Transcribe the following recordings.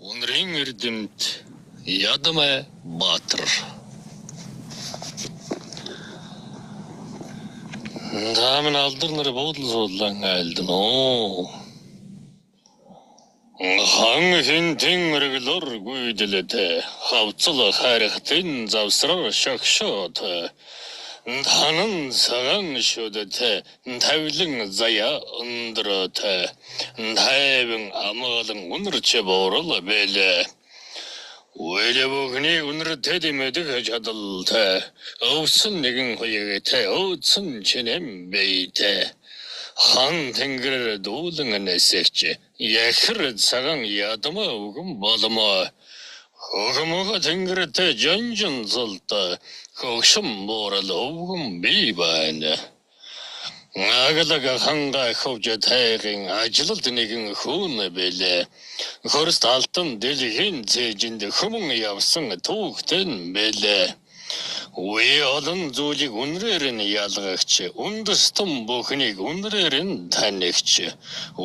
Өнрийн эрдэмт Ядамай Баатар. Даамын алдар нар буудал суудлан айлдноо. Хан хинтэн мэргэлөр гүйдэлэтэй хавцал хайрхтын завсрар шагшоод танан саган шүдэтэй тавилан зая өндрөтэй тайван амгалан үнэрч боорол бэлэ. Уэлэвгний үнэртэй дэмэдэг чадалтай өвсөн нэгэн хуйгээтэй өөцөн чинэм бэйтэй. Хан тэнгэрээр дүүлэн нэсэгч яхэр цагаан ядамаа үгэн боломоо. Хөгмөг тэнгэртэй жанжин золтой хөгшм боорол өвгөн бий байна. Агалаг ханга хөвж тайгын ажилд нэгэн хүүн бэлээ. Хөрст алтан дэлхийн зээжинд хүмүүн явсан түүхтэн бэлээ. Уи олон зүйлийг үнрээр нь ялгагч, үндэстэн бүхнийг үнрээр нь танигч,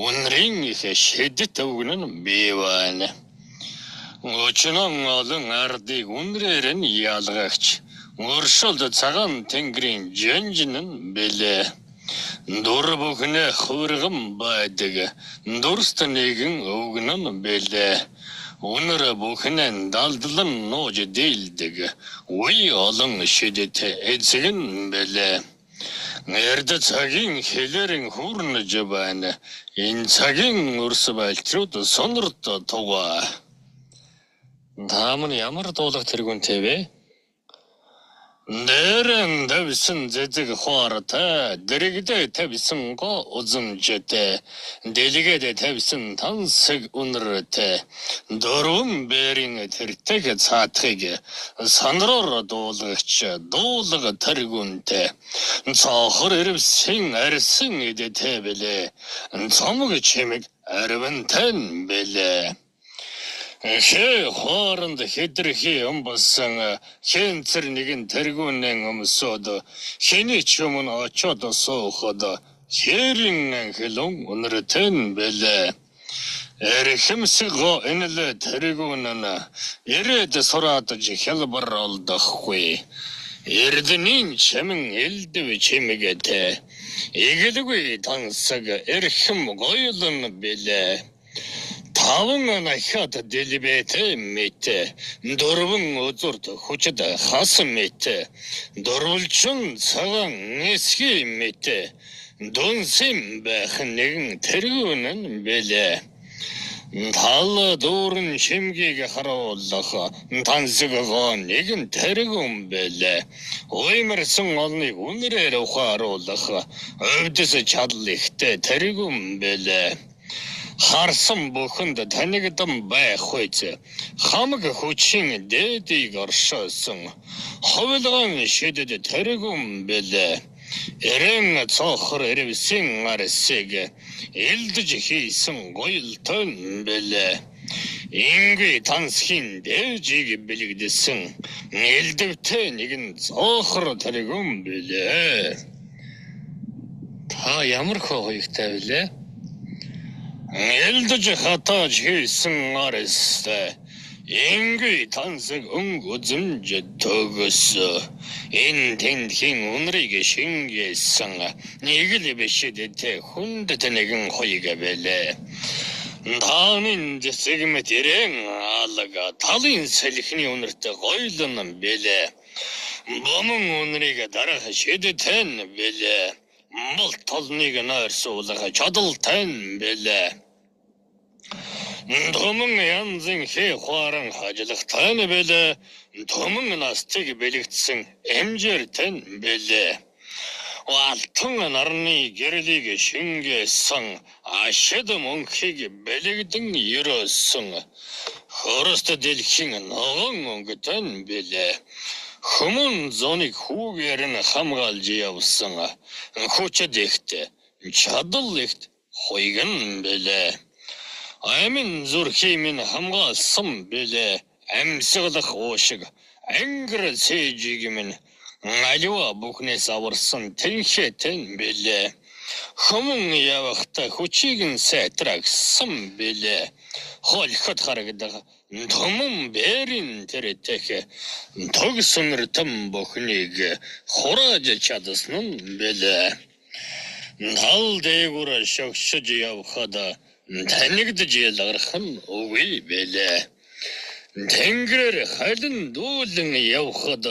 үнрийн их шидэт өвгөн нь бий байна. Өчнөн олон ардыг үнрээр нь ялгагч, өршөлд цагаан тэнгэрийн жанжин нь бэлээ. Дур бүхнээ хувирган байдаг, дурст нэгэн өвгөн нь бэлээ. Үнэр бүхнээ далдлан нууж дийлдэг, уи олон шидэт эцэг нь бэлээ. Эрд цагийн хэлэрэн хүрнэж байна, энэ цагийн өрс байлтрууд сонорт тугаа. Таамын ямар дуулах тэргүүнтэй вэ? Нэрэн тавьсан зэзэг хуартай, дэрэгдэ тавьсан го узамжтэй, дэлгэдэ тавьсан тансаг үнэртэй, дөрвөн бэрийн тэртэг цаатхыг сандроор дуулгагч дуулга тэргүүнтэй, цохор ирвсэн арсын эдэтэй бэлээ, цомог чимэг арвантан бэлээ. Хэ хооронд хэдрхи өмбсөн хэнцэр нэгэн тэргүүнэн өмсөд хэний ч өмнө очоод суухад хэрэн хэлэн үнэртэн бэлээ. Эрхэмсго энэлэ тэргүүнэн ирээд сураадж хялбар олдохгүй. Эрдэнийн чамин элдэв чимэгэтэй игэлгүй тансаг эрхэм гойлон бэлээ. Таван нахад дэлбэтэй мэт дөрвөн өзөрт хүчд хас мэт дөрвөлчөн цагаан эсхи мэт дунсим байх нэгэн тэргүүн нь бэлээ. Тал дүүрэн шимгийг харуулах тансаг гоо нэгэн тэргүүн бэлээ. Уймарсан олныг үнрээр ухааруулах өвдөс чадал ихтэй тэргүүн бэлээ. Харсан бүхэнд танигдсан байх үйц хамаг хүчин дээдийг оршоосон ховлгон шидэд тэргүүн бэлээ. Эрен цохор ирвсэн арсыг элдэж хийсэн гоёлтон бэлээ. Инги тансхийн дээжийг бэлэгдсэн элдэвтэй нэгэн цохор тэргүүн бэлээ. Та ямар хоёртай вүлээ? Элдэж хатаж хийсэн арстай инги тансаг өнгөзөмж төгөс энэ тэндхийн үнрийг шингээсэн нэг л бишэдтэй хүндэт нэгэн хоёг бэлээ. Таанын дэсэгмэт ирэн алга талын салхины үнэртэй гойлон бэлээ. Бомон үнрийг дарах шидэтэн бэлээ. Мал толныг нойрсуулах чадалтай бэлээ. Томон янзын хээ хуаран ажиллахтай бэлээ. Томон настыг бэлэгдсэн эмжээртэй бэлээ. Алтан нарны гэрлийг шингээсэн ашид мөнхийг бэлэгдэн ерөөсөн хөрөст дэлхийн ногоон өнгөтэй бэлээ. Хүмүүн зоныг хүүгээр нь хамгаалж явсан хүчит ихт чадал ихт хуйган бэлээ. Амин зүрхий минь хамгаалсан бэлээ. Амьсгалах уушиг ангар цээжиг минь аливаа бүхнээс аварсан тэнхэтэн бэлээ. Хомон явахта хүчийг нь сайтрагсан билээ. Холхот харагдаг томон бэрийн тэрэтэхэ тогсонэр том бохныг хурааж чадсан нь билээ. Тал дээгүүр шогшож явхад танигдж ялгарх нь үгүй билээ. Тэнгэрээр халин дүүлэн явхад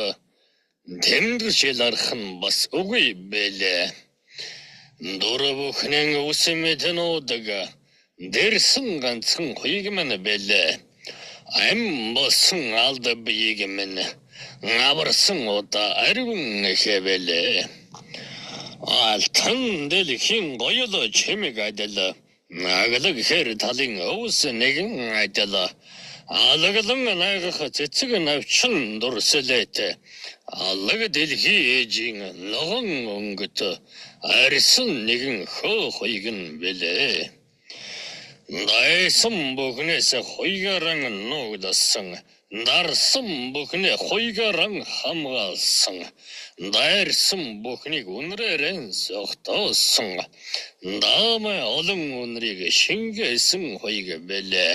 тэмдгэж ялгарх нь бас үгүй билээ. Дурабухнэн усэмэтэнүүдэг дэрсэн ганцхан хуйг мэн билээ. Ам босон алда биег мэн аварсан удаа аривэн хэвэлээ. Алтан дэлхийн гоёло чимэг адил наглаг хэр талын өвс нэгэн адил алаглан найгах цэцэг навчин дурсэлэт алаг дэлхий ээжийн ногон өнгөт арьсан нэгэн хөө хуйг нь билээ. Дайсан бүхнээс хуйгаран нуугдсан дарсан бүхнээ хуйгаран хамгаалсан дайрсан бүхнийг үнрээрэн сохтоосон даамай олон үнрийг шингээсэн хуйг билээ.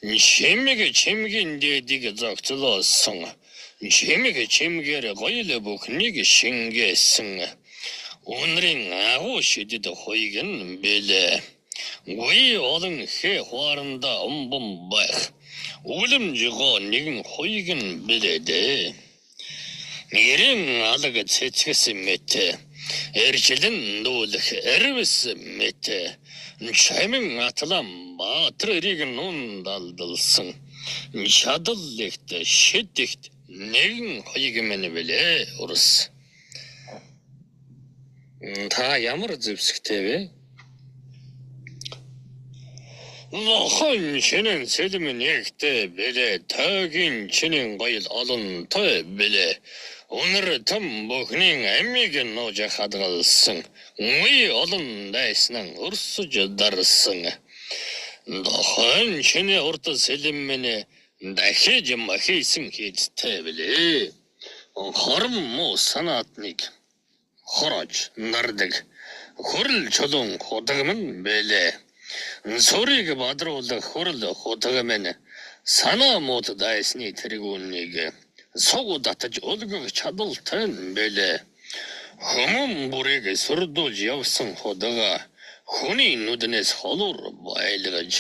Чимэг чимгийн дэдийг зогцлоосон чимэг чимгээр гоёл бүхнийг шингээсэн үнрийн агуу шидэд хуйг нь билээ. Уи олон хэ хуаранда умбом байх үлэм жигоо нэгэн хуйг нь билээ. Нэрэн алаг цэцгэс мэт эржилэн дүүлэх эрвэс мэт чамин атлам баатрыг нун далдалсан чадаллэгт шидэгт нэгэн хуйг мэн билээ. Урс та ямар зэвсэгтэй вэ? Нохон чинэн сэлмэн ягтэй билээ. Тагийн чинэн гоёл олонтой билээ. Өнөр том бүхнийн амиг нууж хадгалсан уи олон дайснан урсж дарсан. Нохон чинээ урд сэлмэн дахиж махийсэн хийдтэй билээ. Хорм муу санаатныг хорож нардаг хурл чулуун худагман билээ. Сурыг бадруулах хурл худагман санаа мууд дайсны тэргүүнийг согу татаж өлгөх чадалтай билээ. Хүмүүн бүрийг сурдуулж явсан худага хүний нүднээс холуур байлгаж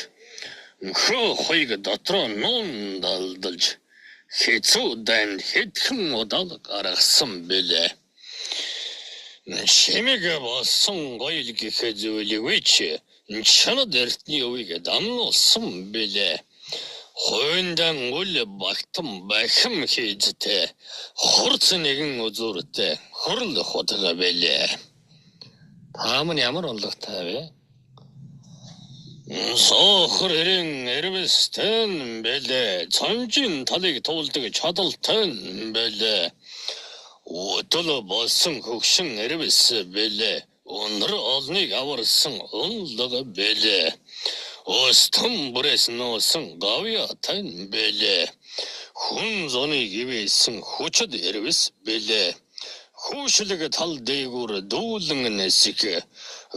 хөө хуйг дотроо нуун далдалж хэцүү дайнд хэдхэн удаа гаргасан билээ. Шимэг болсон гоёл гэхэ зүйлгүй чи чанад эртний үеийг дамнуулсан билээ. Хойндан үл багтан бахим хийжтэй хурц нэгэн үзүүртэй хурл хутга билээ. Таамын ямар онлогтой вэ? Сохор хэрэн эрвэстэн билээ. Цонжин талыг туулдаг чадалтай билээ. Өтөл болсон хөгшин эрвэс билээ. Өнөр олныг аварсан онлог билээ. Остом бүрээс нуусан гавья тань билээ. Хүн зоны гивээсэн хүчд эрвэс билээ. Хүүшлэг тал дээгүүр дүүлэн нэсик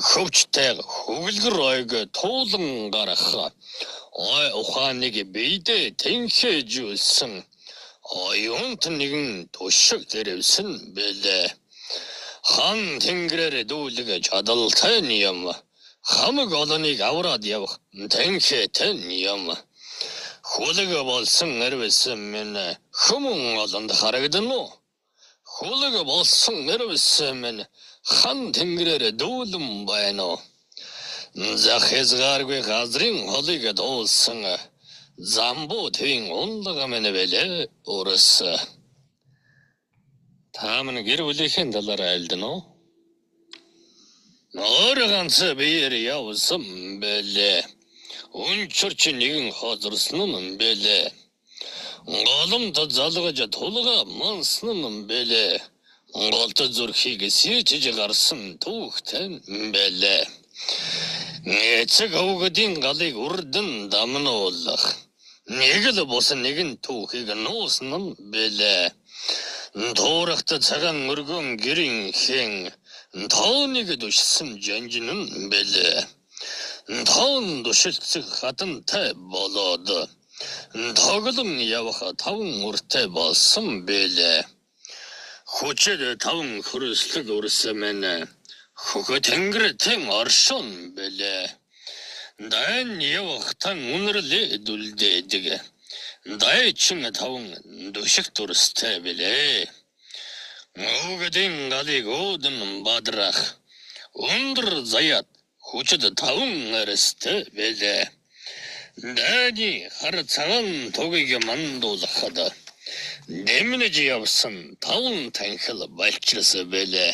хөвчтэй хөглгөр ойг туулан гарах ой ухааныг бийдэ тэнхээжүүлсэн оюунт нэгэн тушиг дэрвсэн билээ. Хан тэнгэрээр дүүлэг чадалтай юм. Хамаг олоныг авраад явах тэнхээтэй юм. Хүлэг болсон эрвэсэн минь хүмүүн олонд харагдан уу? Хүлэг болсон эрвэсэн минь хан тэнгэрээр дүүлэн байна уу? Зах хязгааргүй газрын холыг дуулсан замбуу твийн унлага минь билээ. Урс таамын гэр бүлийнхэн талаар айлдан уу? Өөр ганц биеэр явсан билээ. Өнчөрч нэгэн хоцорсон нь билээ. Голомд залгаж тулга мансан нь билээ. Голт зүрхийг сийчж гарсан түүхтэй билээ. Эцэг өвгдийн галыг урдан дамнуулах. Нэг л бус нэгэн түүхийг нуусан нь билээ. Туурахт цагаан өргөн гэрийн хэн Тооны душсан жанжин бэлээ. Тоон душилцэг хатантай болоод тоглон явах таван уртай болсон бэлээ. Хүчээр таван хөрөслөг өрсөмэн хөхө тэнгэртэн оршон бэлээ. Дан явахтан үнэрлээ дүлдээдэг. Дайчин таван душиг турстай бэлээ. Өвгдэн галыг өөдөн бадрах. Өндөр заяат хүчэд таван арстай бэлээ. Дайны хар цагаан тугийг мандуулахад дэмнэж явсан таван танхил балчирсан бэлээ.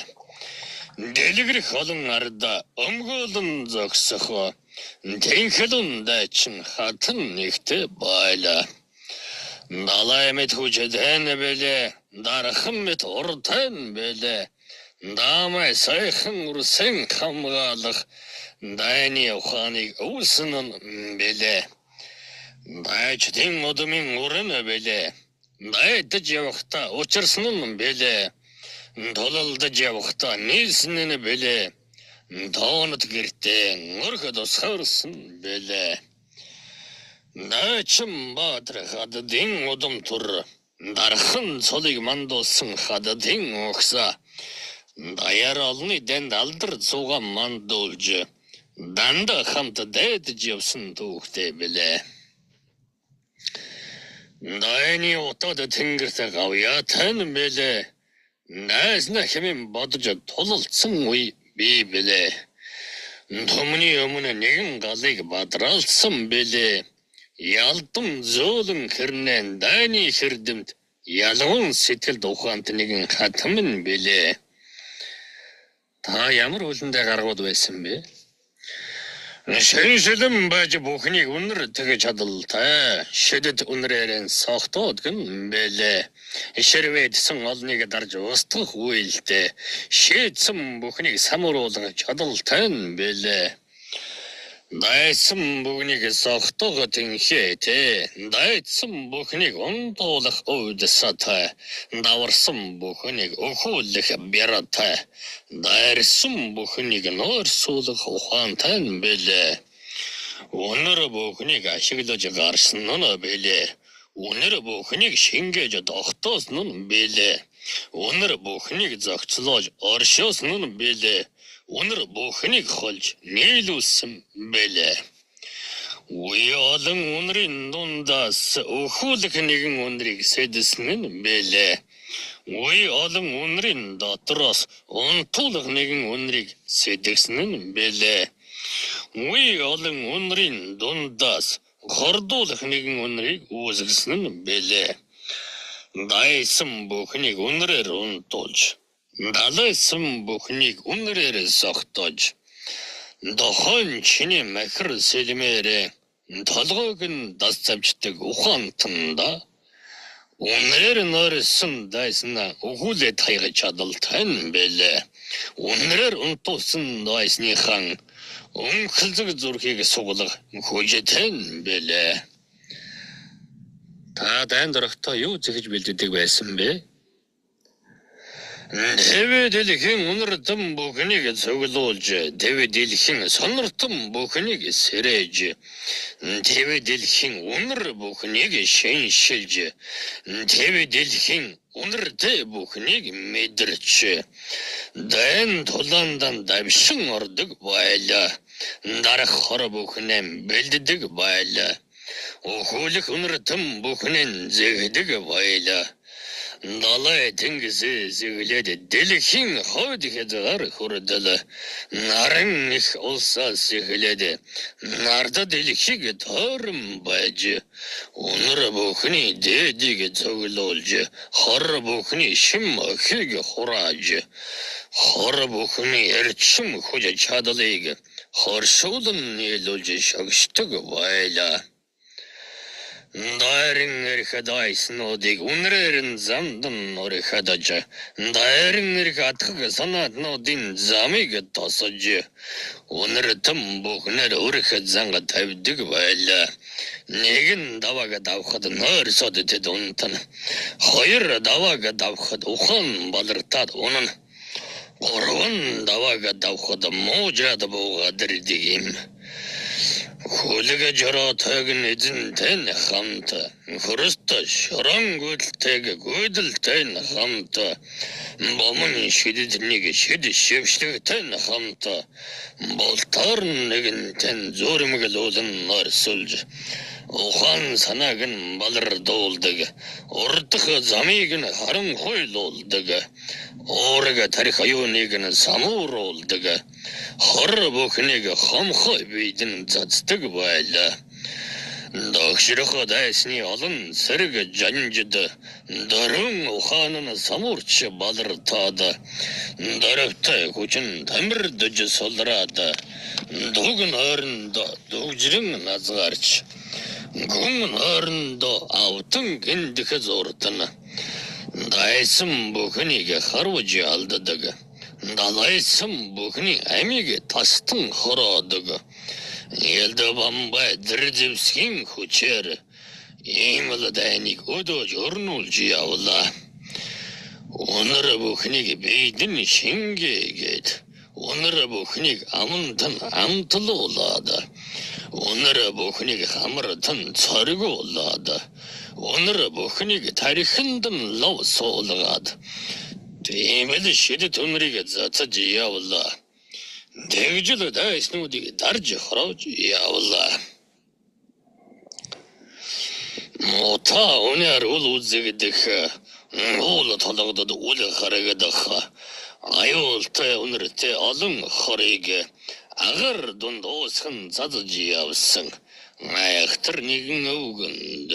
Дэлгэрэх олон арда өмгөөлөн зогсох танхилын дайчин хатан нэгтэй байлаа. Далай мэт хүчэдэн бэлээ. Дархан мэт уртэн бэлээ. Дамай сайхан урсэн хамгаалах дайны ухааныг уусан бэлээ. Дайчдын удмын уран бэлээ. Дайдаж явахта учирсан бэлээ. Тололдож явахта нийлсэн бэлээ. Тоонот гэртээ ngөрхөд усхарсан бэлээ. Дайчин баатар хаддын удам тур. Дархан цолыг мандуулсан хаддын ухса. Даяар олны дэнд алдар цуга мандуулж данда хамт дайдаж явсан түүхтэй бэлээ. Дайны утад тэнгэрт гавья тань бэлээ. Найсна хэмээн бодож тулалцсан үе бий бэлээ. Төмний өмнө нэгэн галыг бадраалсан бэлээ. Ялдан зөөлөн хэрнэн дайны хэрдэмт ялган сэтгэлд ухаант нэгэн хатман бэлээ. Та ямар үлэндээ гаргууд байсан бэ? Шэншилэн байж бүхнийг үнэр тэгэж чадалтай. Шидэд үнрээрэн сохтоод гэн бэлээ. Ширвэдсэн олныг дарж устгах үйлдэ. Шийдсэн бүхнийг самруулах чадалтай бэлээ. Дайсан бүхнийг сохтох тэнхээтэй. Дайсан бүхнийг унтуулах өвдөсатай. Даварсан бүхнийг өхүүлэх бяратай. Дайрсан бүхнийг нойрсуулах ухаантай бэлээ. Үнэр бүхнийг ашиглаж гарсан нь бэлээ. Үнэр бүхнийг шингээж тогтоосон нь бэлээ. Үнэр бүхнийг зохицлоож оршоосон нь бэлээ. Үнэр бүхнийг холж нийлүүлсэн бэлээ. Үе олон үнэрийн дундаас өхүүлэх нэгэн үнэрийг сэдэсэн нь бэлээ. Үе олон үнэрийн дотроос унтуулах нэгэн үнэрийг сэдэгсэн нь бэлээ. Үе олон үнэрийн дундаас хордуулах нэгэн үнэрийг үүсгэсэн нь бэлээ. Дайсан бүхнийг үнэрээр унтуулж далайсан бүхнийг үнэрээр сохтож дохон чиний махир сэлмээрээ толгойг нь дас завждаг ухаантанда үнэрээр нойрсон дайснаа өгүүлээд хаягаж чадалтай бэлээ. Үнэрээр унтуулсан дайсныхан өнхөлзөг зүрхийг суглах хүчтэй бэлээ. Та дайн дөрөхтөө юу зэгж бэлддэг байсан бэ? Тэвэ дэлхийн үнэртэн бүхнийг цуглуулж, тэвэ дэлхийн сониртон бүхнийг сэрэж, тэвэ дэлхийн үнэр бүхнийг шиншилж, тэвэ дэлхийн үнэртэй бүхнийг мэдэрч, дайн тулаандан давшин ордог байлаа, дарах хор бүхнээ бэлддэг байлаа, өхүүлэх үнэртэн бүхнээ зэгдэг байлаа. Далай тэнгисээ зэглээд дэлхийн хойд хязгаар хүрдэл наран их улсаас эхлээд нарда дэлхийг тойрон байж үнэр бүхний дээдийг цуглуулж хор бүхний шим охийг хурааж хор бүхний эрчим хүч чадлыг хоршуулн нийлүүлж шогшдог байлаа. Дайрын эрх дайснуудыг үнрээр нь замдан орхидож, дайрын эрх атгах санаатнуудын замыг тосож, үнэртэн бүхнэр өрх занга тавьдаг байлаа. Нэгэн давааг давхад нойрсод тэд унтана. Хоёр давааг давхад ухаан балартаад унана. Орван давага давхад моожрад буугадар дигим. Хүлэгэ жороотойг эзэн тэн хамт хөрөст шоронгүлтэйг гүйдэлтэй хамт бомын шидэднийг шид шившлэг тэн хамт болтор нэгэн тэн зөрмөглүүлэн нарсулж ухаан санааг нь балардуулдаг урдах замыг нь харан хойлуулдаг уурга тарих аюуныг нь самууруулдаг хор бүхнийг хомхой бидэн цацдаг байлаа. Догшрох дайсны олон сэрэг жанжид дөрөн ухаан нь самуурч балартаад дөрөвтэй хүчин тамирдж солраад дугн ойронд дүүжрэн назгарч гүн ойронд автан гиндэх зуртана дайсан бүхнийг харвж алдадаг далайсан бүхний амиг тастан хороодог Елдэ бамбай дэрзэвсгийн хүчээр иймэл дайныг өдөөж өрнүүлж явлаа. Өнөр бүхнийг бийдэн шингээгээд өнөр бүхнийг амтан амтлуулаад өнөр бүхнийг хамартан цоргуулаад өнөр бүхнийг тариханд нь лав суулгаад тиймэл шидэт өнрийг зацаж явлаа. Тэгжэл дайснуудыг дарж хороож явлаа. Мота өнөр үл үзэгдэх уул толгодод үл харагдах аюултай өнөртэй олон хорыг агар дунд уусхан зазж явсан айхтар нэгэн өвгөнд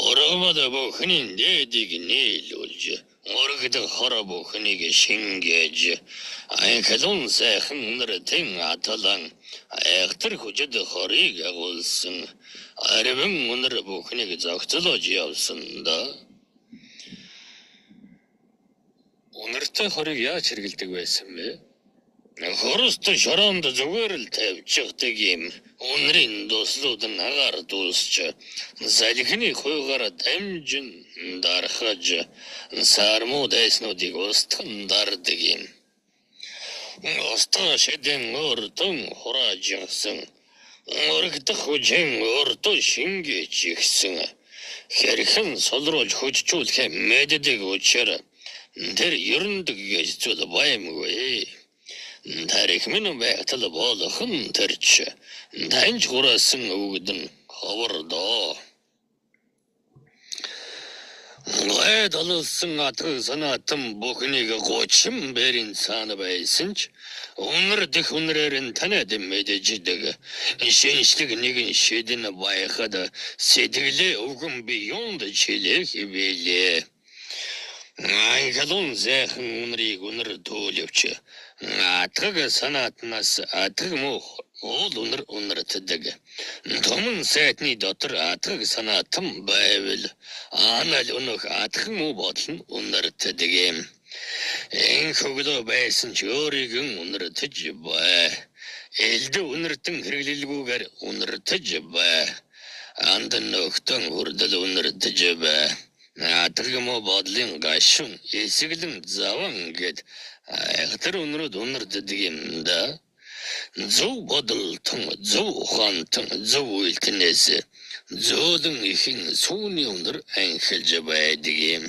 оргомод бүхний дээдийг нийлүүлж оргид хор бүхнийг шингээж айхлун сайхан өнөр тэн аталан айхтар хүчит хорыг агуулсан арвин өнөр бүхнийг зогцолж явсан да. Өнөртэй хорыг яаж хэрэгэлдэг байсан бэ? Хорост шоронд зүгээр л тавьчихдаг юм. Өнрийн дуслууд нь агаар дуусч залхины хуйгаар дамжин дархаж сармуу дайснуудыг устган дардаг юм. Устган шидэн өртөн хурааж явсан. Өргөдөх хүчин өртөө шингээж ихсэн. Хэрхэн солруулж хүчжүүлэх мэддэг учраас тэр ерөндөг гэж зүйл баймгүй. Тарих минь байтал болохын тэрч таньж хураасан өвгдөн ховордоо. Гайдалсан атгах санаатан бүхнийг гочин бэрийн цаана байсан ч өнөр дэх өнрээр нь танад мэдээждэг шинжлэх нэгэн шидэн байхад сэтгэлээ өвгөн би юунд чилэх хивэлээ. Айхалун зайхан өнрийг өнөр төлөвч атгах санаатнаас атгах мөх уул өнөртдөг. Томон сайтны дотор атгах санаатан байвал анал өнөх атгах муу бодол нь өнөртдөг юм. Эн хөглөө байсан ч өөрийг өнөртөж бай. Элдэ өнөртөн хэрэглэлгүйгээр өнөртөж бай. Андан нөхтөн хүрдэл өнөртөж бай. Атгах муу бодлын гашун эсгэлэн заван гэд айхтар өнөрөд өнөртдөг юм да. Зөв бодолтон, зөв ухаантан, зөв үйлтэнээс зөөлөн ихэн сүүний өнөр анхилж байдаг юм.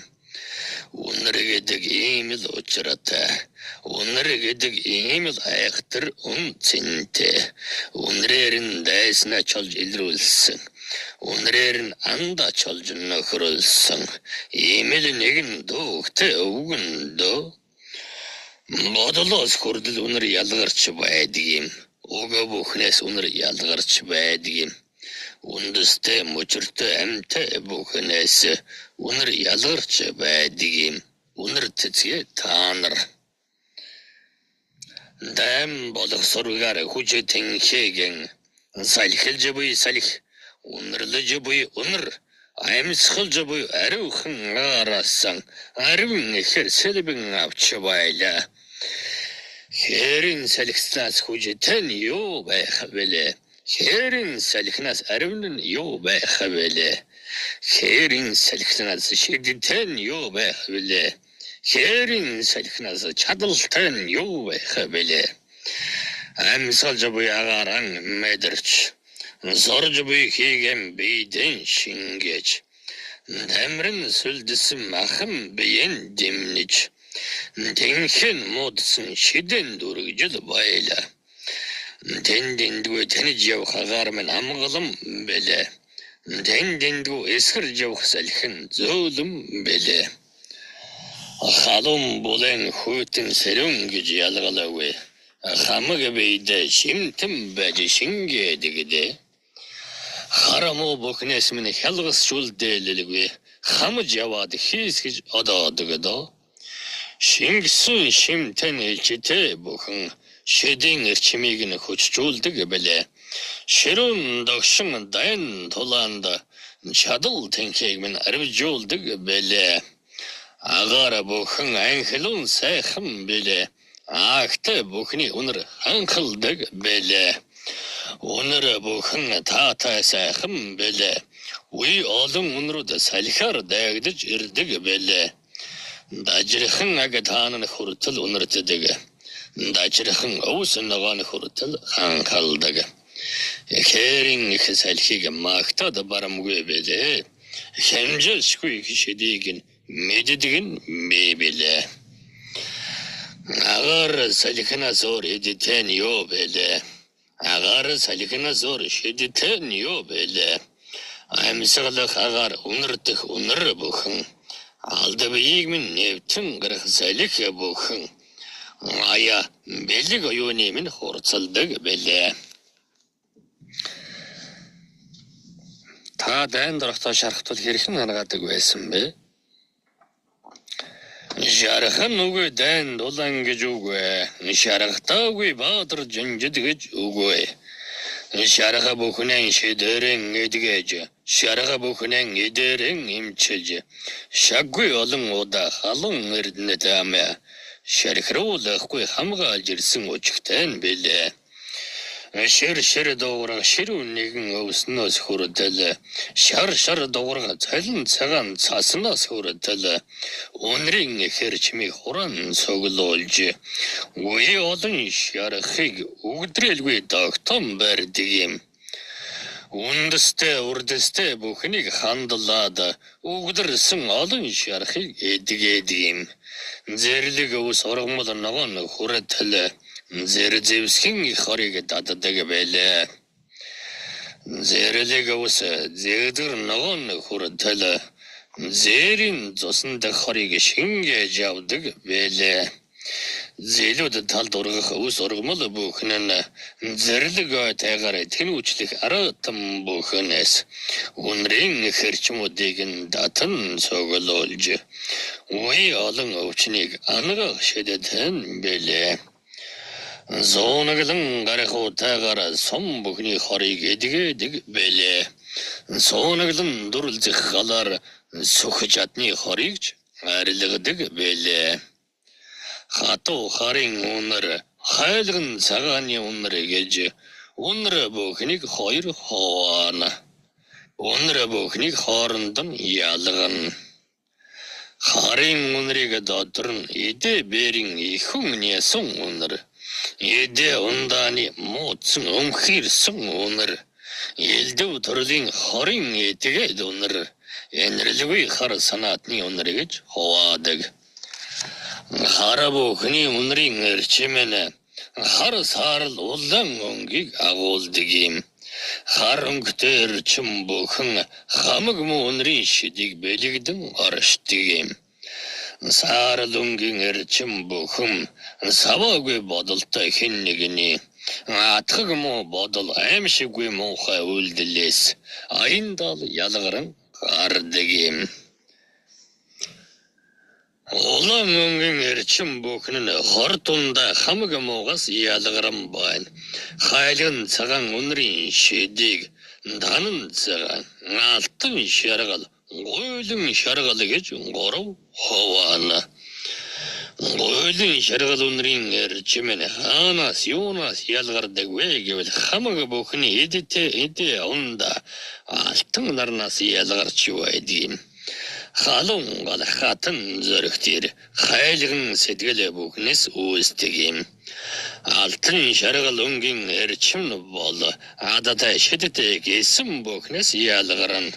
Өнөр гэдэг ийм л учиртай. Өнөр гэдэг ийм л айхтар үнцэнтэй. Өнрээр нь дайснаа чолж илрүүлсэн. Өнрээр нь андаа чолж нөхрүүлсэн. Ийм л нэгэн дүүхтэй өвгөн дөө. Бодлоос хүрдэл өнөр ялгарч байдаг юм. Уга бүхнээс өнөр ялгарч байдаг юм. Үндэстэй мөчөртэй амтай бүхнээс өнөр ялгарч байдаг юм. Өнөр тэцгээ таанар. Дэм болох сургаар хүч тэнхэгэн салхилж буй салхи өнөрлөж буй өнөр амьсгалж буй ариухан араасан аривын ихэр сэлбэн авч байла. Хэрин салхинаас хүч тэн юу байх вэлээ. Хэрин салхинаас аривн нь юу байх вэлээ. Хэрин салхинаас шид тэн юу байх вэлээ. Хэрийн салхинаас чадalтай нь юу байх вэ? Амьсгалж буй агаран мэдэрч зорж буй хийгэн бидэн шингээж намрын сүлдэсэн махан биен дэмнэж тэнхэн модсон шидэн дүргжил байла тэндэндгүй таниж явах агаар минь амгалан бэлээ тэндэндгүй эсгэрж явах салхин зөөлөн бэлээ халуун булэн хүйтэн сэрүүн гэж ялгалаагүй хамаг бийдэ шимтэн байж шингээдэгдэ харамуу бүхнээс минь хялгас шүлдээлэлгүй хамж яваад хийсгэж одоодогдоо шингэсэн шимтэн илчтэй бүхэн шидийн эрчмийг нь хүчжүүлдэг бэлээ ширүүн догшин дайн тулаанд чадал тэнхийг минь арвижуулдаг бэлээ агаар бүхэн анхлун сайхан бэлээ Ахтай бүхний үнэр ханхалдаг бэлээ. Үнэр бүхэн таатай сайхан бэлээ. Уй олон үнрүүд салхиар дайгдаж ирдэг бэлээ. Дажирхан аг таанан хүртэл үнэртдэг. Дажирхан өвс ногоон хүртэл ханхалдаг. Хэрийн их салхиг магтад барамгүй бэлээ. Хэмжэлшгүй шидийг нь мэддэг нь бэлээ. Агаар салхинаас өөр эдитэн юу бэлээ. Агаар салхинаас өөр шидитэн юу бэлээ. Амьсгалах агаар үнэрдэх үнэр бүхэн. Алдабыг минь нэвтэн гарах салхи бүхэн. Ая бэлэг оюуны минь хурцалдаг бэлээ. Та дайн дорохтой шархтул хэрхэн хангадаг байсан бэ? Шархан үгүй дайн дулан гэж үгүй. Шархтаагүй баатар жинжид гэж үгүй. Шарха бүхнэн шидэрэн эдгэж. Шарха бүхнэн эдэрэн имчэж. Шаггүй олон удаа халуун эрдэнэт амя. Шархруулахгүй хамгаалж ирсэн өчгтэн бэлээ. Шэр доограг ширүүн нэгэн өвснөөс хүртэл шар доограг цалин цагаан цаснаас хүртэл өнрийн хэрчмийг хуран цоглуулж үе олон шархыг үгдрэлгүй догтом барьдаг юм. Үндэстэй урдэстэй бүхнийг хандлаад үгдэрсэн олон шархыг эдгээд юм. Зэрлэг өвс ургамал ногоон хүртэл Зэрэзэвсхэн их хорыг даддаг байлаа. Зэрлэг ус зэгдэр ногоон хүртэл зэрийн цуснд хорыг шингээж авдаг байлаа. Зэлүүд талд ургах ус ургамал бүхэн нь зэрлэг тайгаар тэнүүчлэх аратан бүхнээс үнрийн хэрчмүүдийг нь датан цоглуулж уй олон өвчнийг ангаах шидэдэн байлаа. Зоонаглан гарахутаагаар сум бүхний хорыг эдгээдэг бэлээ. Зоонаглан дурлзэх халаар сүх чадны хорыг арилгадаг бэлээ. Хатуу харын үнэр хайлган цагааны үнэр гэж үнэр бүхнийг хоёр хуваана. Үнэр бүхнийг хооронд нь ялгана. Харын үнэрийг доторн эдэ бэрийн ихүн нясан үнэр. Эдэ ундааны мууцсан өмхирсэн үнэр. Элдэв төрлийн хорин эдгээд үнэр. Энэрлгүй хар санаатны үнэр гэж хуваадаг. Хара бүхний үнэрийн эрчимэн хар саарл улаан өнгийг агуулдаг юм. Хар өнгөтэй эрчим бүхэн хамаг муу үнэрийн шидийг бэлэгдэн оршдог юм. Саарл өнгийн эрчим бүхэн саваагүй бодолтой хэн нэгний атгаг муу бодол аимшиггүй муухай үйлдэлээс аяндал ялгаран гардаг юм. Улаан өнгийн эрчим бүхэн нь хор тундаа хамаг муугаас ялгаран байна. Хайлган цагаан үнэрийн шидийг данан цагаан алтан шаргал гойлон шаргал гэж гурав хуваана. Гойлон шаргал үнэрийн эрчимэн хаанаас юунаас ялгардаг вэ гэвэл хамаг бүхний эдэ унда алтан нарнаас ялгарч байдаг юм. халуун гал хатан зөрөгтөр хайлган сэтгэл бүхнээс үүсдэг юм. Алтан шаргал өнгийн эрчим бол адатай шидэтэй гэсэн бүхнээс ялгарна.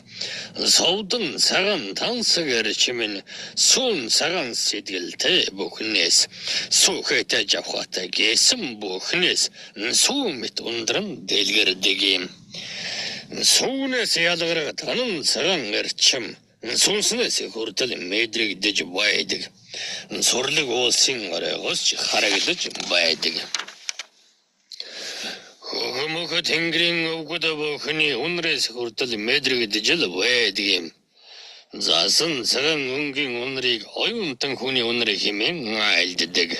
Совдон цагаан тансаг эрчим нь сүүн цагаан сэтгэлтэй бүхнээс сүхэтэй жавхатай гэсэн бүхнээс сүүмэт ундран дэлгэрдэг юм. Сүүнээс ялгараг танан цагаан эрчим сүнснээс хүртэл мэдрэгдэж байдаг. Сурлаг уулсын оройгоос харагдаж байдаг. Хөөмөг тэнгэрийн өвгөд бүхний үнрээс хүртэл мэдрэгдэж л байдаг юм. Заасан цагаан өнгийн үнрийг оюунтан хүний үнэр хэмээн айлддаг.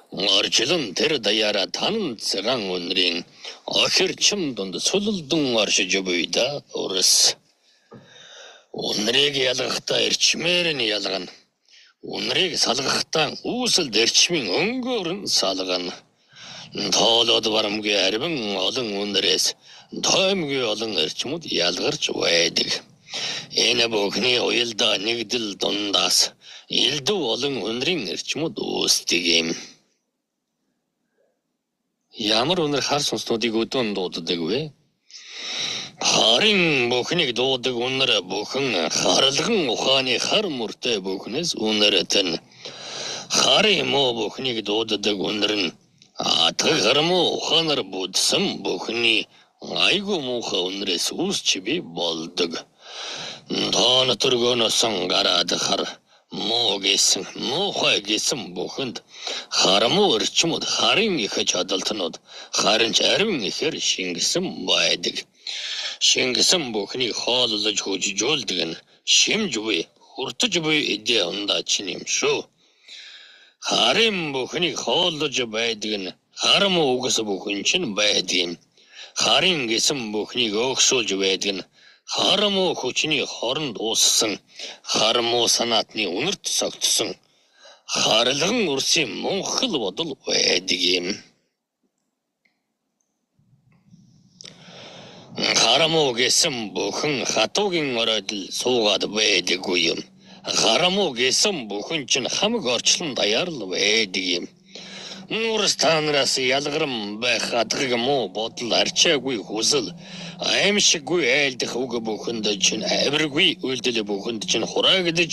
Орчлон тэр даяара танан цагаан үнрийн охирчим донд сулалдан оршиж буйда урс. Үнрийг ялгахтаа эрчмээр нь ялгана. Үнрийг салгахтаа үүсэлд эрчмийн өнгөөр нь салгана. Тоолоод барамгүй арвин олон үнрээс тоймгүй олон эрчмүүд ялгарч байдаг. Энэ бүхний уялдаа нэгдэл дундаас элдв олон үнрийн эрчмүүд үүсдэг юм. Ямар үнэр хар сонснуудыг өдөн дууддаг вэ? Харин бүхнийг дуудаг үнэр бүхэн харалган ухааны хар мөртэй бүхнээс үнэрэтэн. Харин муу бүхнийг дуудаг үнэр нь атгах хармуу ухаанаар будсан бүхний айгуу муухай үнэрээс үүсч би болдог. Тоон төргөнөөсөн гараад хар муу гэсэн муухай гэсэн бүхэнд харамуу эрчмүүд харин их чадалтнууд харин ч арвин ихэр шингэсэн байдаг. Шингэсэн бүхнийг хооллож хөгжүүлдэг нь шимж буй хүртэж буй эдээ ундаач юм шүү. Харин бүхнийг хооллож байдаг нь харамуу үгс бүхэн чинь байдаг юм. Харин гэсэн бүхнийг өгсүүлж байдаг нь харамуу хүчний хоронд ууссан харамуу санаатны үнэрт согтсон харалган үрсийн мунхал бодол байдаг юм. Харамуу гэсэн бүхэн хатуугийн оройдол суугаад байдаггүй юм. Харамуу гэсэн бүхэн чинь хамаг орчлон даяар л байдаг юм. Нуурс танараас ялгарм байх хатгаг муу бодол арчаагүй хүсэл аимшиггүй айлдах үг бүхэнд чинь авиргүй үйлдэл бүхэнд чинь хураагдж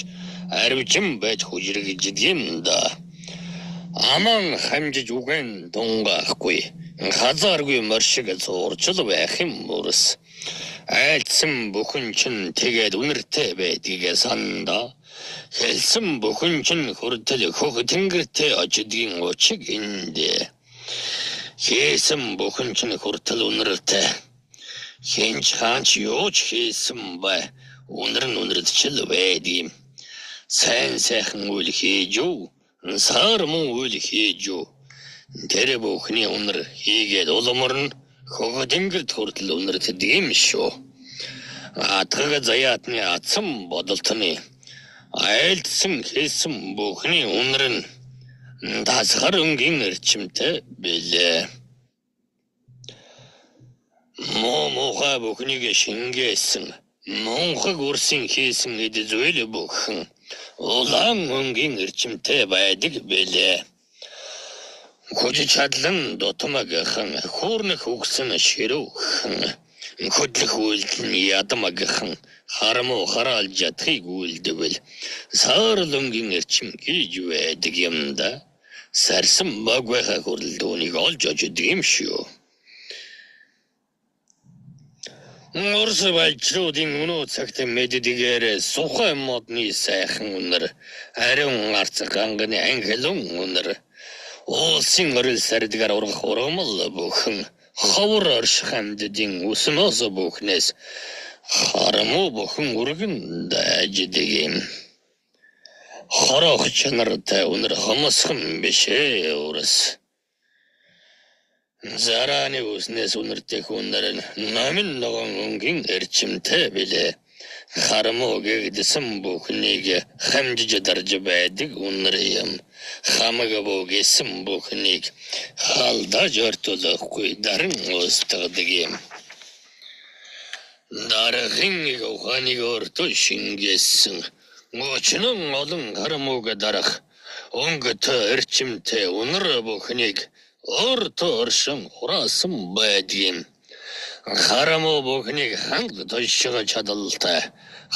арвижин байж хүжрэгждэг юм да. Аман хамжиж үгэн дунгаахгүй хазааргүй моршиг зуурчл байх юм урс. Айлдсан бүхэн чинь тэгээд үнэртэй байдгийг санда. Хэлсэн бүхэн чинь хүртэл хөх тэнгэртэй очдгийн учиг эндэ. Хийсэн бүхэн чинь хүртэл үнэртэй. Хинч хаач юуч хийсэн бай. Үнэр нь үнэрдчил байдгийм. Сайн сайхан үйл хийж юу. Сар муу үйл хийж юу. Тэр бүхний үнэр хийгээд уламрн хөх тэнгэрт хүртэл үнэртэд юм шүү. Атгаг заяатны атсан бодолтны айлдсан хэлсэн бүхний үнэр нь дасгар өнгийн эрчимтэй билээ. Муухай бүхнийг шингээсэн мунхаг үрсийн хийсэн эд зүйл бүхэн улаан өнгийн эрчимтэй байдаг билээ. Хүж чадлан дутмагхан хуурнах үгсэн ширүүхэн хөдлөх үйлдэл нь ядмагхан харамуу хараалж ядхыг үйлдэвэл саарлонгийн эрчим хийж байдаг юм да. Сарсан багвайха хүрлдөөнийг олж очдөг юм шүү. Орос валчруудын өнөө цагт мэддгээр сухай модны сайхан үнэр ариун арцах анганы ангилун үнэр улсын орил сардгаар ургах ургамал бүхэн ховор орших амьдын үснөөс бүхнээс харамуу бүхэн үргэн дайждаг юм. Хорох чанартай үнэр хомосхон бишээ урс. Зараны үснээс үнэртэй хүнээр нь намын ногоон өнгийн эрчимтэй билээ. Харамуу гэгдсэн бүхнийг хамжиж дарж байдаг үнэр юм. Хамаг бүгэсэн бүхнийг халдаж ортолохгүй даран устгадаг юм. Дарахын ухааныг орто шингээсэн Өчнөн олон харамууга дарах өнгөт эрчимтэй үнэр бүхнийг өөртөө оршин хураасан байдгийн. Харамуу бүхнийг ханг тойшгоо чадалтай.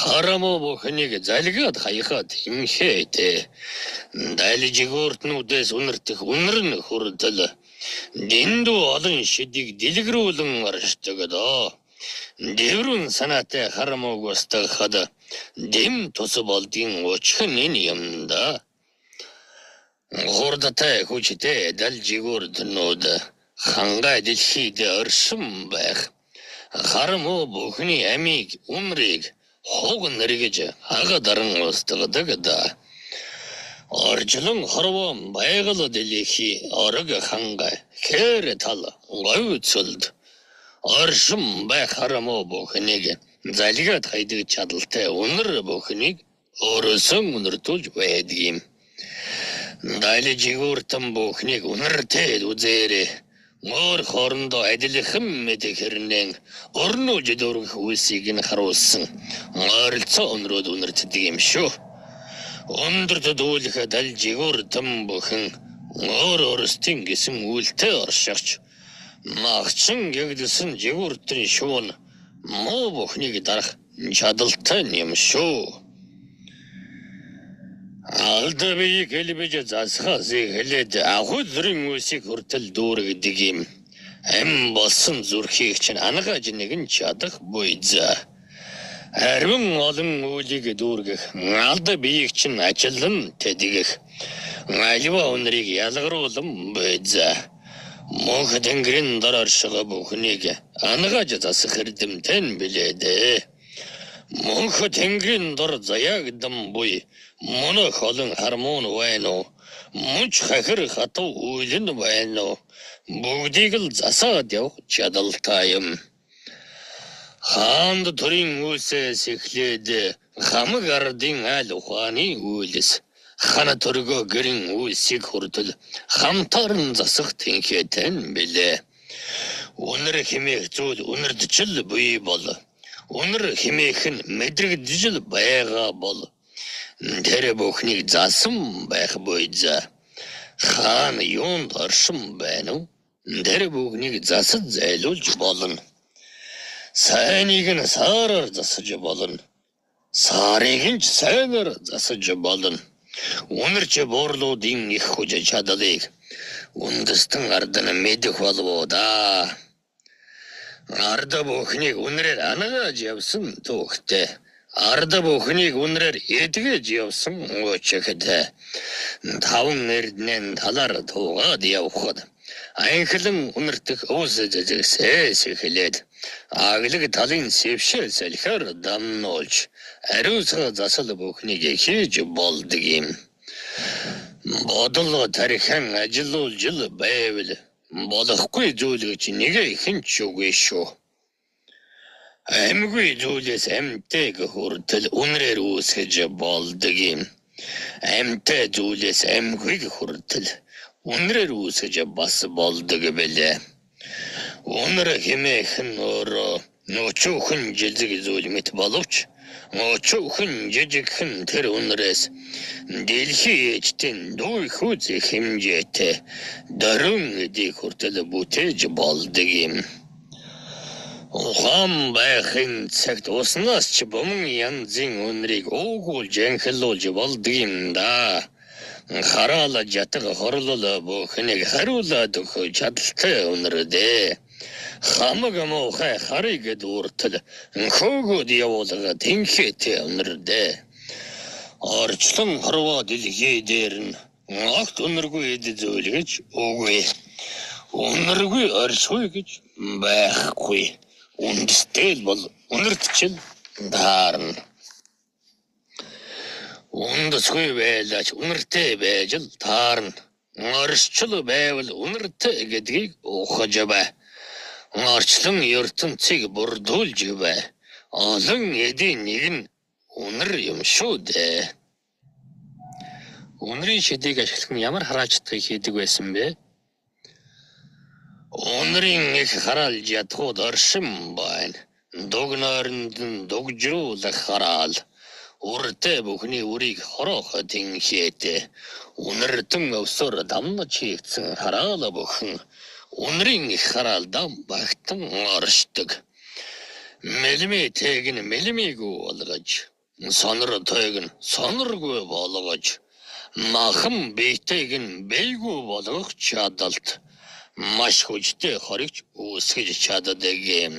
Харамуу бүхнийг залгаад хаяхад имхээтэй. Дайлжигууртнуудээс үнэртэх үнэр нь хүртэл дэндүү олон шидийг дэлгэрүүлэн оршдог доо. Дэврэн санаатай харамууг устгахад дэм тус болдгийн өчхөн энэ юм да. Хурдтай хүчтэй дайлжигууртнууд хангай дэлхийд оршин байх. Харамуу бүхний амийг үнрийг хуг нэргэж хагадаран устгадаг да. Оржлон хорвоо байгаль дэлхий орог хангай хэр тал гойцолд оршин байх харамуу бүхнийг залгаад хайдаг чадалтай үнэр бүхнийг өөрөөсөө үнэртүүлж байдгийм. Дайлжигууртан бүхнийг үнэртэй үзээрээ мөр хоорондоо адилхан мэд хэрнэн орнож дөрөх үсийг нь харуулсан ойролцоо өнрөөд үнэртдэг юм шүү. Өндөрт дүүлэх дайлжигууртан бүхэн өөрөөрстийн гэсэн үлтэй оршигч магчин гэгдсэн жигууртын шуун муу бүхнийг дарах чадалтай юм шүү. Алдавыг хэлбэж засхаас хэлээд ахуйрын үсийг хүртэл дүүргэдэг юм. Ам болсон зүрхийг чинь ангаж нэгэн чадах буйзаа. Харин олон үлийг дүүргэх алдавыг чинь ажилан тэдгэх. Альва өнрийг ялгаруулан буйзаа. Мөнх тэнгэрийн дор орших бүхнийг ангаж засах эрдэмтэн билээ. Мөнх тэнгэрийн дор заягдан буй монох олон хармон байна уу? Мөнч хахир хатуу үйлэн байна уу? Бүгдийг л засаад явах чадалтай юм. Хаанд төрийн үлсээс эхлээд хамаг ардын айл ухааны үйлс. Хана төргөө гэрийн үлсийг хүртэл хамтарн засах тэнхэтэн билээ. Үнэр хэмээх зүйл үнэрдчил буй бол. Үнэр хэмээх нь мэдрэгджил байгаа бол. Тэр бүхнийг засан байх буйзаа. Хаан юунд оршин байна уу? Тэр бүхнийг засаж зайлуулж болно. Сайныг нь саараар засаж болно. Саарыг нь сайнаар засаж болно. Үнэрч буурлуудын их хүч чадлыг үндэстэн ард нь мэдэх болов да. Ард бүхнийг үнрээр ангааж явсан түүхтэй. Ард бүхнийг үнрээр эдгэж явсан өчигтэй. Таван эрднэн талаар туугаад явхад анхлан үнэртэх уус зэзэгсээс эхлээд аглаг талын сэвшээ салхиар дамнуулж ариусга засал бүхнийг хийж болдог юм. Бодол тарихын ажиллуулж байвал болохгүй зүйл гэж нэг ихэнч үгүй шүү. Амьгүй зүйлээс амьтайг хүртэл үнрээр үүсгэж болдог юм. Амьтай зүйлээс амьгүйг хүртэл үнрээр үүсгэж бас болдог байлээ. Үнэр хэмээх нь өөрөө өчүүхэн жижиг зүйл мэт боловч өчүүхэн жижигхэн тэр үнрээс дэлхий ээжтэн дүү хүүзэх хэмжээтэй дөрөн эдийг хүртэл бүтээж болдог юм. Ухаан байхын цагт уснаас ч бомн янзын үнрийг уугуулж анхлуулж болдог юм да. Хараала жатаг хорлол бүхнийг хариулаад өгөх чадалтай үнэр дээ. Хамаг муухай харыг дүүртэл хөөгөөд явуулга тэнхээтэй үнэр дээ. Орчлон хорвоо дэлхий дээр нь огт үнэргүй эд зүйл гэж үгүй. Үнэргүй оршгүй гэж байхгүй. Үндэстэл бол үнэртчил даарна. Үндэсгүй байлаач үнэртэй байж л таарна. Оршчил байвал үнэртэй гэдгийг ухаж бай. Орчлон ертөнцийг бүрдүүлж бай. Олон эдийн нэг нь үнэр юм шүү дээ. Үнэрийн шидийг ашиглах нь ямар хараачдгийг хийдэг байсан бэ? Үнэрийн их хараалж ядхууд оршин байна. Дуг нойронд нь дугжруулах хараал. Урдэ бүхний үрийг хороо тэнхээд үнэртэн өвсөр дамнаж хийгдсэн хараал бүхэн үнэрийн их хараал дам багтан оршдог. Мэлмитэг нь мэлмийгүй болгож, сонор тойг нь соноргүй болгож, махан биетэйг нь бэйгүй болгох чадалт маш хүчтэй хоригч үүсгэж чаддаг юм.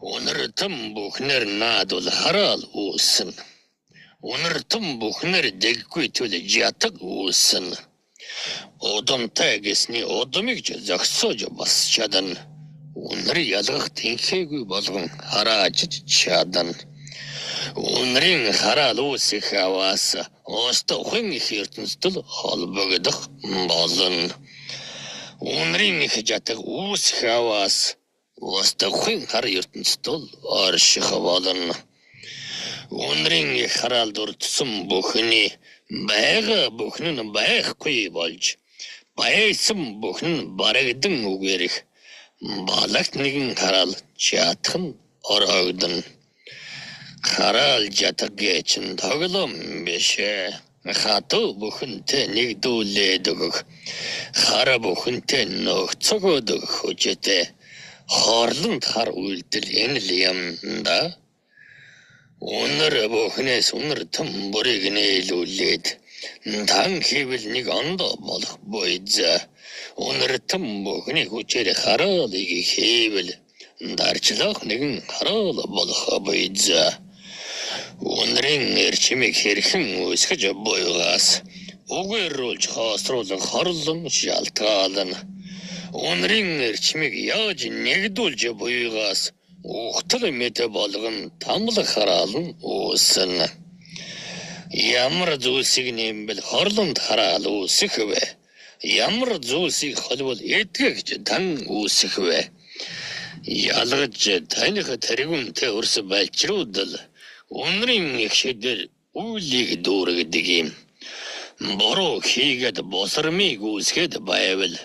Үнэртэн бүхнэр наадвал хараал үүснэ. Үнэртэн бүхнэр дэггүй төл жатаг үүснэ. Удамтай гэсний удамыг зогсоож бас чадна. Үнэр ялгах тэнхээгүй болгон харааж чадна. Үнэрийн хараал үүсэх аваас остохын их ертөнцийн холбогдох болно. Үнэрийн их жатаг үүсэх аваас остохын хар ертөнцийн орших болно. Үнэрийн их хараал дурдсан бүхний байга бүхэн нь байхгүй болж байсан бүхэн барагдан үгээрх балагт нэгэн хараал чатах нь орогдно. Хараал жатаг гэчин тоглоом биш. Хатуу бүхэнтэй нэгдүүлээд өгөх. Хара бүхэнтэй нөхцөгөөд өгөх хүчтэй. Хорлонд хар үйлдэл энэ л юм да. Үнэр бүхнээс үнэр тамбурыг нээлүүлээд тан хийвэл нэг ондоо болох бойза. Үнэр тамбухны хүчээр хараалыг хийвэл дарчлах нэгэн хараал болох бойза. Үнэрийн эрчимийг хэрхэн үүсгэж буйгаас үгээрүүлж хаосруулан хорлон шалтгаална. Үнэрийн эрчимийг яаж нэгдүүлж буйгаас ухтал мэт болгон тамлах хараал нь үүснэ. Ямар зүйлсийг нэмбэл хорлонд хараал үүсэх вэ? Ямар зүйлсийг холбол эдгэж тан үүсэх вэ? Ялгаж таних тэргүүнтэй өрс байлчруудал үнэрийн их шидэр үйлийг дүүргэдэг юм. Бороо хийгээд босромыг үүсгээд байвал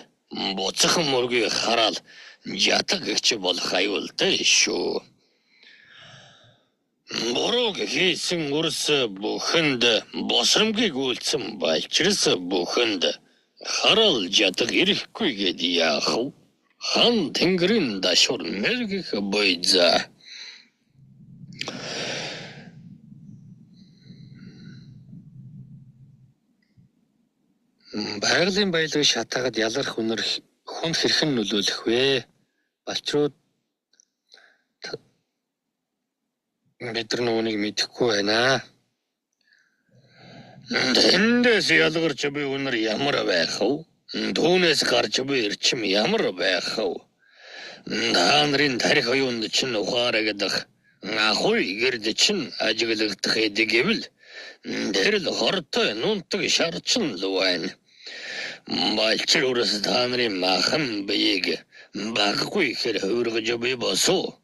буцах мөргийг хараал жатаг гэгч болох аюултай шүү. Бороо хийсэн өрс бүхэнд босромгийг үйлцэн байлчирс бүхэнд хараал жатаг ирэхгүй гэд яах вэ? Хан тэнгэрийн дашуур нэргэх бойза. Байгалийн баялаг шатаагаад ялгарх үнэр хүнд хэрхэн нөлөөлөх вэ? Балчрууд бид нар нүунийг мэдэхгүй байна. Тэндээс ялгарч буй үнэр ямар байх вэ? Түүнээс гарч буй эрчим ямар байх вэ? Нарын тарих оюунд чинь ухаарагдах ахуй гэрд чинь ажиглагдах эдэг гэвэл дэрл хортой нунтаг шарчин л байна. Балчир үрээс та нарын махан биеийг баггүй хэр хувиргаж буй босоо.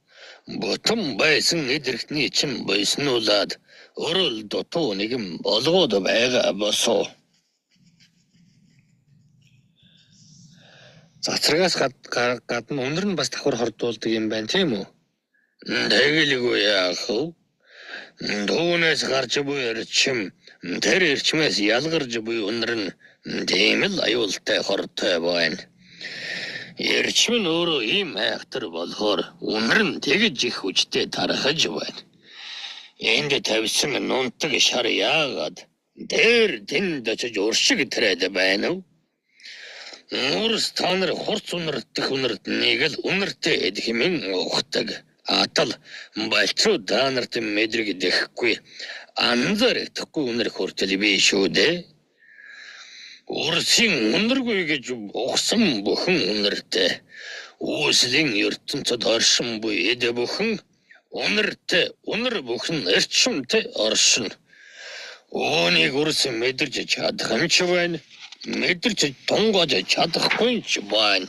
Бутам байсан эдэрхтний чинь бойснуулаад өрөл дутуу нэгэн болгоод байгаа босоо. Цацрагаас гадна үнэр нь бас давхар хордуулдаг юм байна тийм үү? Тэгэлгүй яах вэ? Түүнээс гарч буй эрчим тэр эрчмээс ялгарч буй үнэр нь тийм л аюултай хортой байна. Эрчим нь өөрөө ийм айхтар болохоор үнэр нь тэгж их хүчтэй тархаж байна. Энд тавьсан нунтаг шар яагаад дээр тэнд очиж уршиг тэрээд байна уу? Нуурс танар хурц үнэртэх үнэрт нэг л үнэртэй эдхимэн ухдаг. Атал балчруу танарт мэдрэг дэхгүй анзаарахгүй үнэр хүртэл би шүү дээ. Урсын үнэргүй гэж ухсан бүхэн үнэртэй. Үүслийн ертөнцид оршин буй эд бүхэн үнэртэй үнэр бүхэн эрчимтэй оршин. Үүнийг урсын мэдэрч чадах юм ч байна. Мэдэрч тунгаж чадахгүй ч байна.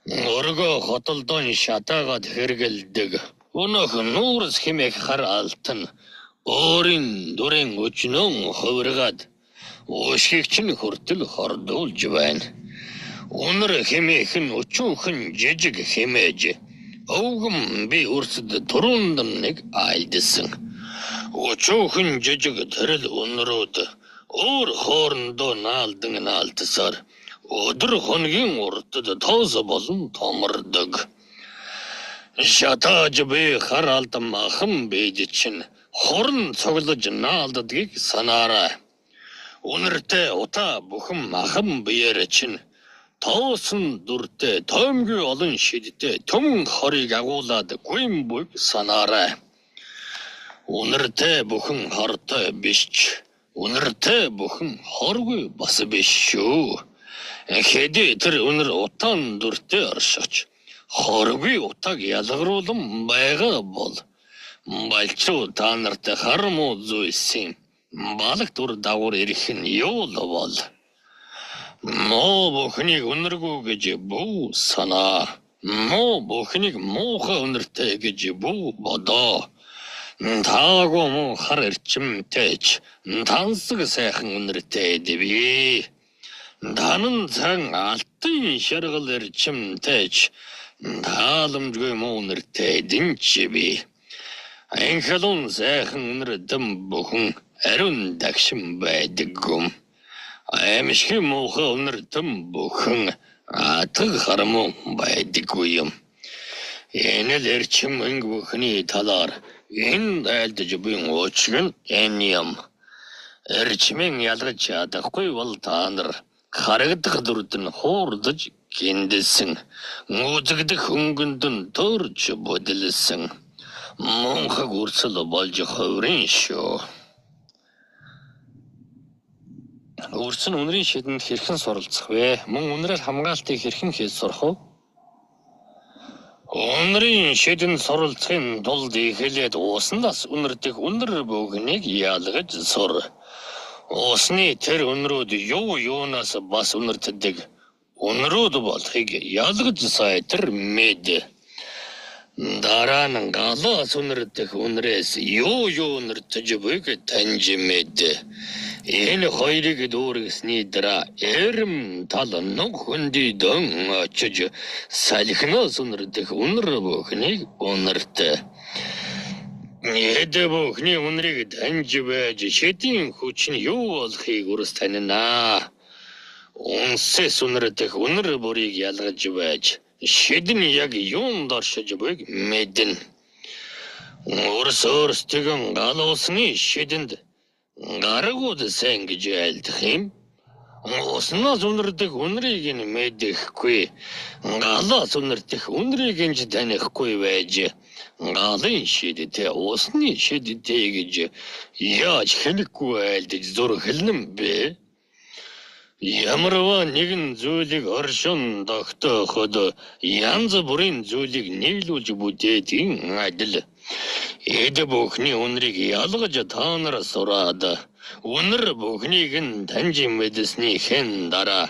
Өргөө хотолдон шатаагаад хэргэлдэг. Өнөөх нуурс хэмээх хар алтан өөрийн дүрэн өчнөн хувиргаад Ушигч нь хүртэл хордуулж байна. Үнэр хэмээх нь өчүүхэн жижиг хэмээж. Өвгөн би үрсэд турунд нэг айлдсан. Өчөөхөн жижиг тэрэл өнрөөд өөр хоорондоо наалдсаар өдөр хоногийн уртад тоос болон томордог. Шатааж би харалт махан бийж чинь хорон цоглож наалддгийг санаарай. Үнэртэй утаа бүхэн махан биеэр чинь тоосон дүртэй томгүй олон шидтэй төмөн хорыг агуулад гүйм бүг санаарай. Үнэртэй бүхэн хортой биш. Үнэртэй бүхэн хоргүй бас биш шүү. Хэдий тэр үнэр утаан дүртэй оршиж хоргүй утааг ялгаруулан байгаа бол балчуу та нартай хармуу зүйсэн балаг дур дагуур ирэх нь юу л бол муу бүхнийг үнэргүй гэж бүү санаа муу бүхнийг муухай үнэртэй гэж бүү бодоо таагүй муу хар эрчимтэйч тансаг сайхан үнэртэй дэвээ данан цан алтын шаргал эрчимтэйч тааламжгүй муу үнэртэй дэнчби анхалун сайхан үнэрдэм бүхэн ариун дагшин байдаггүм аймшиг муухай үнэрдэм бүхэн атаг харамуу байдаггүй юм энэ л эрчим анги бүхний талаар энэ айлдаж буйн уучиг нь энэ юм эрчмэн ялгаж чадахгүй бол та нар харагдах дүрд нь хуурдаж гиндэлсэн nguzigдэх хөнгөнд нь төрж бодилсэн мунхаг үрсэл болж ховрын шүү. Үрсэн үнрийн шидэнд хэрхэн суралцах вэ? Мөн үнрээр хамгаалтыг хэрхэн хийж сурах вэ? Үнрийн шидэнд суралцахын тулд эхлээд ууснаас үнэрдэх үнэр бүхнийг ялгаж сур. Усны тэр үнрүүд юунаас бас үнэртдэг үнрүүд болохыг ялгаж сайтар мэд. Дараа нь галаас үнэрдэх үнрээс юу үнэртэж буйг таньж мэд. Энэ хоёрыг дүүргэсний дараа эрэм тал нүг хөндөй дан очиж салхинаас үнэрдэх үнэр бүхнийг үнэртэ. Эдэ бүхний үнрийг таньж байж шидийн хүч нь юу болохыг үрс танина. Унсэс үнэрдэх үнэр бүрийг ялгаж байж шидэн яг юунд оршиж буйг мэдэн. Үрс өөрсдийн галуусны шидэнд гарагууд сайн гэж айлдах юм. Уснаас үнэрдэх үнрийг нь мэдэхгүй. Галаас үнэрдэх үнрийг нь танихгүй байж галын шидтэй усны шидтэй гэж яаж хэлэхгүй айлдаж зурхэлнэ бэ? Ямарваа нэгэн зүйлийг оршин тогтооход янз бүрийн зүйлийг нийлүүлж бүтээдэг адил. Эд бүхний үнрийг ялгаж та нар сураад үнэр бүхнийг нь таньж мэдсэнийхэн дараа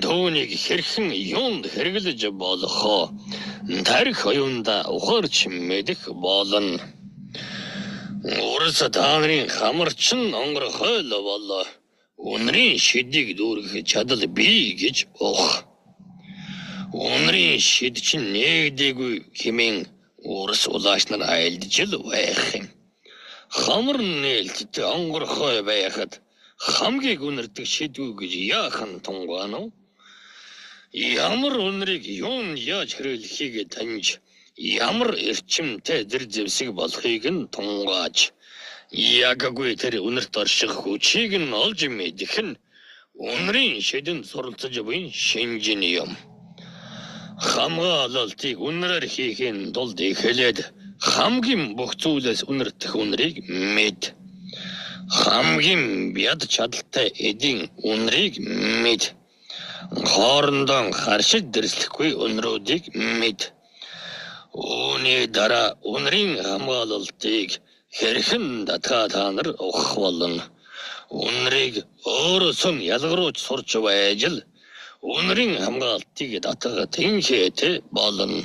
түүнийг хэрхэн юунд хэрэглэж болохоо тарих оюунда ухаарч мэдэх болно. Үрс та нарын хамарчин онгорхой л болоо. Үнрийн шидийг дүүргэх чадал бий гэж ох. Үнрийн шид чинь нэгдээгүй хэмээн үрс улааш нар айлдж л байх юм. Хамар нээлттэй онгорхой байхад хамгийн үнэрдэг шидүү гэж яахан тунгаано? Ямар үнрийг юун яаж хэрэглэхийг таньж ямар эрчимтэй зэр зэвсэг болохыг нь тунгааж яггүй тэр үнэрт орших хүчийг нь олж мэдэх нь үнрийн шидэнд суралцаж буйн шинжин юм. Хамгаалалтыг үнрээр хийхин тулд эхлээд хамгийн бүх зүйлээс үнэртэх үнрийг мэд. Хамгийн бяд чадaltaй эдийн үнрийг мэд. Хоорондоо харшиж дэрлэхгүй үнрүүдийг мэд. Үүний дараа үнрийн хамгаалалтыг хэрхэн датгаа та нар ухах болно. Үнрийг өөрөөсөө ялгаруулж сурч байж л үнрийн хамгаалтыг датгаа тэнхээтэй болно.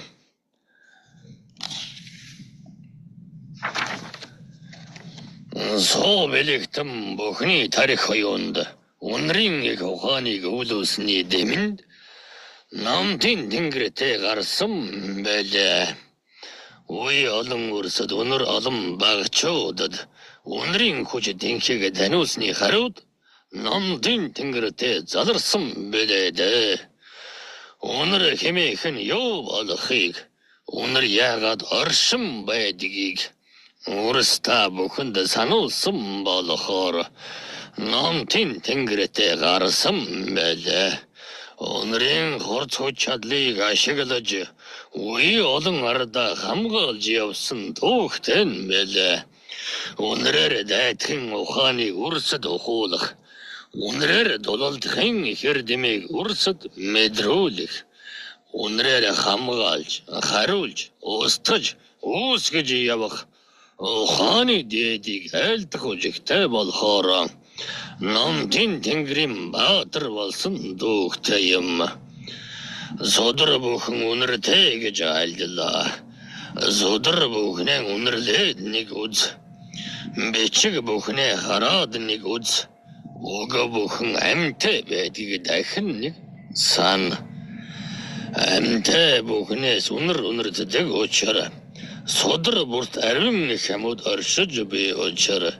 Соо бэлэгтэн бүхний тарих оюунд үнрийн их ухааныг өвлөөсний дэмэнд намтын тэнгэртэй гарсан байлаа. Үе олон өрсөд өнөр олон багчуудад өнрийн хүч дэнхийг таниусны хариуд намдын тэнгэртэй заларсан бэлээд өнөр хэмээх нь юу болохыг өнөр яагаад оршин байдгийг өөрсдөө бүхэнд сануулсан болохоор намтын тэнгэртэй гарсан байлаа. Өнрийн хурц хүч чадлыг ашиглаж үе олон ардаа хамгаалж явсан түүхтэн байлаа. Өнрээр дайтхан ухааны үрсэд ухуулах, өнрээр дулалдахын хэрдэмийг үрсэд мэдрүүлэх, өнрээр хамгаалж, хариулж, устгаж, үүсгэж явах ухааны дээдийг айлдах үжигтэй болохоор намтын тэнгэрийн баатар болсон дүүхтэй юм. Содөр бүхэн үнэртэй гэж айлдлаа. Содөр бүхнээ үнэрлээд нэг үз. Бичиг бүхнээ хараад нэг үз. Уга бүхэн амьтай байдгийг дахин нэг сан. Амьтай бүхнээс үнэрдэг учраас содөр бүрт арвин хямууд оршиж бий учраас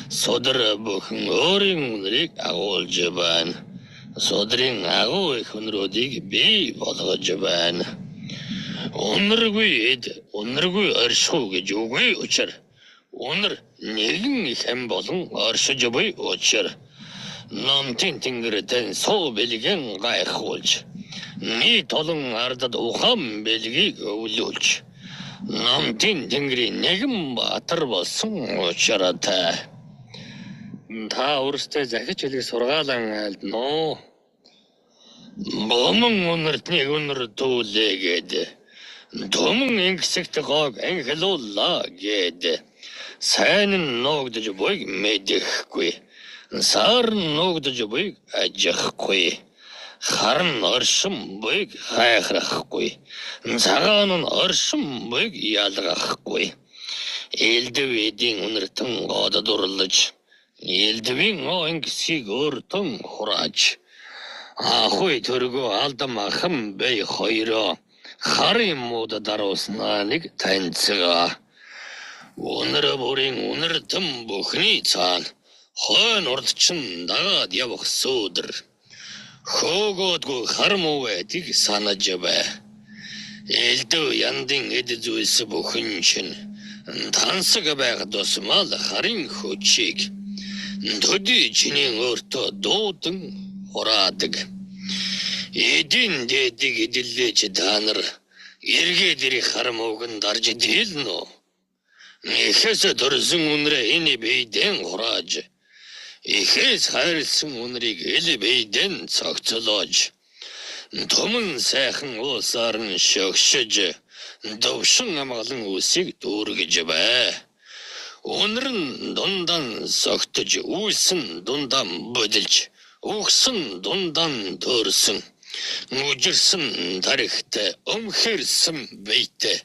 содөр бүхэн өөрийн үнэрийг агуулж байна. Содрын агуу их үнрүүдийг бий болгож байна. Үнэргүй эд, үнэргүй оршихуу гэж үгүй учраас үнэр нэгэн хэм болон оршиж буй учраас намтын тэнгэртэн суу бэлгэн гайхуулж нийт олон ардад ухаан бэлгийг өвлүүлж намтын тэнгэрийн нэгэн баатар болсон учраас та өөрсдөө захиж хэлийг сургаалan айлдноо. Бомон үнэрт нэг үнэр түүлээгээд төмөн ингэсэгт гоог анхлууллаа гээд сайн ногдож буйг мэдэхгүй. Сар ногдож буйг ажихгүй. Харн оршин буйг хайхрахгүй. Цагаан нь оршин буйг ялгахгүй. Элдв эдийн үнэртэн гоод дурлаж элдвийн онгисийг өртөн хурааж ахуй төргөө алдам ахам бай хоёроо харын мууд дарууснаа нэг таньцгаа. Үнэр бүрийн үнэртэн бүхний цаана хойн урдчин дагаад явах сүүдэр хөөгөөдгүй хармуу байдгийг санаж бай. Элдв яндын эд зүйлс бүхэн чинь тансаг байх тусмал харын хүчийг төдий чиний өөртөө дуудан хураадаг. Эдийн дээдийг эдэллээч та нар эргээд ирэх хармууг нь дарж дийлнэ. Ихээс дөрсөн үнрээ энэ бийдэн хурааж ихээс хайрлсан үнрийг эл бийдэн цогцолоож төмөн сайхан уусаар нь шогшиж довшин амгалан үсийг дүүргэж бай. Үнэр нь дундан согтож үүсэн дундан бодилж үгсэн дундан төрсөн үжирсэн тарихтай өмхэрсэн бейтэй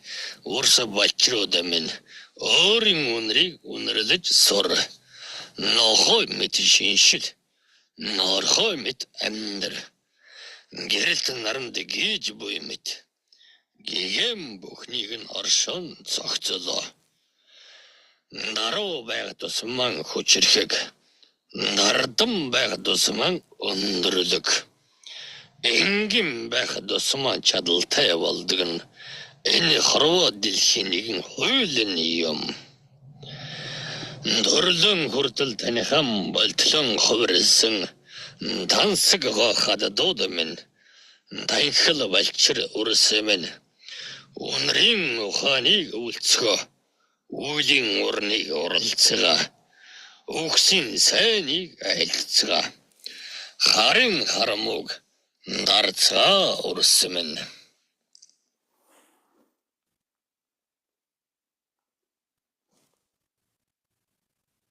урса бачрууд минь өөрийн үнрийг үнэрлэж сур. Нохой мэт шиншил, норхой мэт амьдр. Гэрэлт наранд гээж буй мэт. Гэгэм бүхнийг нь оршон цогцолоо. Даруу байх тусман хүчрэхэг, нардам байх тусман өндөрлөг. Энгин байх тусман чадалтай болдог нь энэ хорвоо дэлхийн нэгэн хуулийн юм. Дөрлөн хүртэл танихан болтлон хувирсан тансаг гоохад дууд минь танхил балчир үрсэмэн үнрийн ухааныг үлцгөө үлийн урныг уралцгаа үхсийн сайныг айлцгаа харын харамуг дарцгаа үрсэмэн